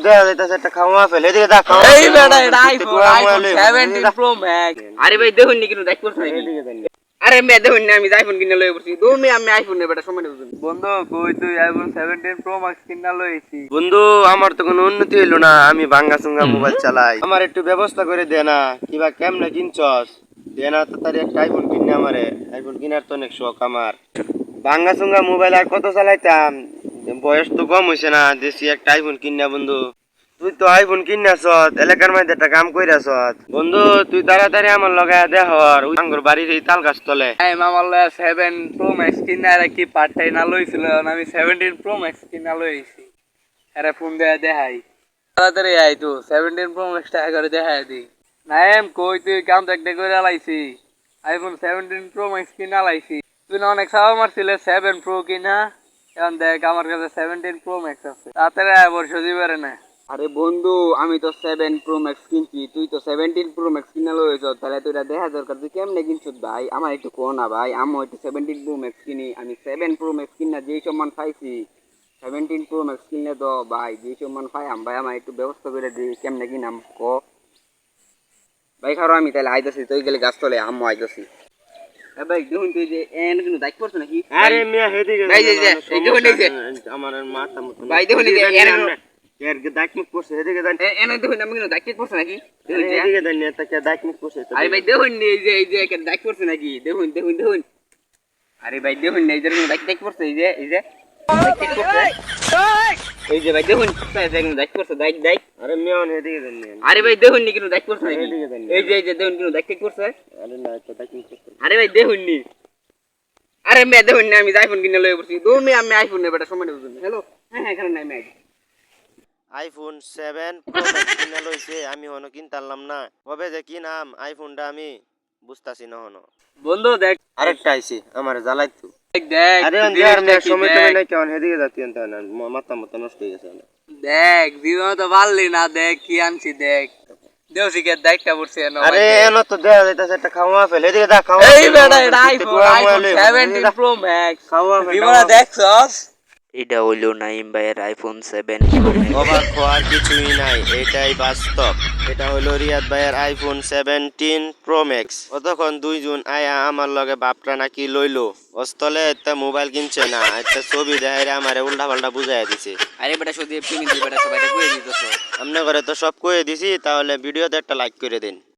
দেখা যাইতাছে একটা খাওয়া ফেলে এদিকে দা খাওয়া এই বেটা এটা আইফোন 17 প্রো ম্যাক্স। আরে ভাই দেখুন নি কিন্তু দেখ করছ নাকি? আরে মে দেখুন না আমি আইফোন কিনা লই পড়ছি। তুমি আমি আইফোন নে বেটা সময় বুঝুন। বন্ধু কই তুই আইফোন 17 প্রো ম্যাক্স কিনা লইছি? বন্ধু আমার তো কোনো উন্নতি হইলো না, আমি ভাঙ্গা চুঙ্গা মোবাইল চালাই। আমার একটু ব্যবস্থা করে দে না, কিবা কেমনে কিনছস দে না তো, তার একটা আইফোন কিনে আমারে। আইফোন কিনার তো অনেক শখ আমার। ভাঙ্গা চুঙ্গা মোবাইল আর কত চালাইতাম, বয়স তো কম হইছে না, দেশি একটা আইফোন কিনা বন্ধু। তুই তো আইফোন কিনাছস, এলাকার মধ্যে একটা কাম কইরাছস বন্ধু, তুই তাড়াতাড়ি আমার লগে দেখ ওই আঙ্গুর বাড়ির এই তাল গাছ তলে। এই মামার লয়া 7 প্রো ম্যাক্স কিনা রে কি পার্টটাই না লইছিল, আমি 17 প্রো ম্যাক্স কিনা লইছি। আরে ফোন দেয়া দেখাই তাড়াতাড়ি আই তো 17 প্রো ম্যাক্স টা করে দেখাই দি। নাইম কই তুই কাম দেখতে করে লাইছি, আইফোন 17 প্রো ম্যাক্স কিনা লাইছি। তুই না অনেক সাবা মারছিলে 7 প্রো কিনা, এখন দেখ আমার কাছে 17 প্রো ম্যাক্স আছে। তাড়াতাড়ি আয় বর্ষ দিবারে না। আরে বন্ধু আমি তো 7 প্রো ম্যাক্স কিনছি, তুই তো 17 প্রো ম্যাক্স কিনা লইছ, তাহলে তো এটা দেখা দরকার তুই কেমনে কিনছিস ভাই, আমার একটু কো না ভাই। আমি একটু 17 প্রো ম্যাক্স কিনি, আমি 7 প্রো ম্যাক্স কিনা যেই সম্মান পাইছি 17 প্রো ম্যাক্স কিনলে তো ভাই যেই সম্মান পাই ভাই আমার একটু ব্যবস্থা করে দিই, কেমনে কিনাম কো ভাই। খারো আমি তাহলে আইতাছি, তুই গেলে গাছ তলে আম্মু আইতাছি। ভাই দেখুন তুই যে এন কিন্তু দায়িত্ব করছ নাকি? আরে মিয়া হেদিকে ভাই যে এই দেখুন এই যে আমার মাথা মতো ভাই দেখুন এই যে এর দাগ মুখ করছে, এদিকে দেন এনে দেখুন আমি কিন্তু দায়িত্ব করছ নাকি? এদিকে দেন না, তাকে দাগ মুখ করছে। আরে ভাই দেখুন এই যে একটা দাগ করছে নাকি? দেখুন দেখুন দেখুন। আরে ভাই দেখুন এই যে দাগ করছে, এই যে এই যে এই যে ভাই দেখুন দাগ করছে দাগ। আরে মিয়া হেদিকে দেন না। আরে ভাই দেখুন নি কিন্তু দাগ করছে নাকি? এদিকে দেন। এই যে দেখুন কিন্তু দাগ করছে। আরে না, এটা দাগ মুখ করছে। আরে ভাই দেখুন নি। আরে মে দেখুন না আমি আইফোন কিনে লই পড়ছি। তুমি আমি আইফোন নে বেটা সময় বুঝুন। হ্যালো হ্যাঁ হ্যাঁ এখানে নাই আমি আইফোন 7 প্রো ম্যাক্স কিনা লইছে, আমি হনো কিনতাম না। কবে যে কি নাম আইফোনটা আমি বুঝতাছি না হনো। বন্ধু দেখ আরেকটা আইছে আমার জ্বালাইতো। দেখ আরে আর মে সময় তুমি নাই কেমন হেদিকে যাতি আনতে না, মাথা মতো নষ্ট হয়ে গেছে। দেখ জীবন তো পারলি না, দেখ কি আনছি দেখ। দেওসি কে দেখটা পড়ছে না। আরে এনো তো দেখা যাইতাছে একটা খাওয়া ফেলে এদিকে দা খাওয়া। এই বেটা এটা আইফোন 17 প্রো ম্যাক্স খাওয়া জীবনে দেখছস? এটা হইলো নাইম ভাইয়ের আইফোন 7 প্রো ম্যাক্স। অবাক হওয়ার কিছুই নাই, এটাই বাস্তব। এটা হলো রিয়াদ ভাইয়ের আইফোন 17 প্রো ম্যাক্স। অতক্ষণ দুইজন আয়া আমার লগে বাপটা নাকি লইলো, অস্তলে একটা মোবাইল কিনছে না, একটা ছবি দেখাইরে আমারে উল্টা পাল্টা বুঝাইয়া দিছে। আরে বেটা শুধু প্রেমিক বেটা সবাইকে কই দিতেছ। আমনে ঘরে তো সব কয়ে দিছি, তাহলে ভিডিওতে একটা লাইক করে দিন।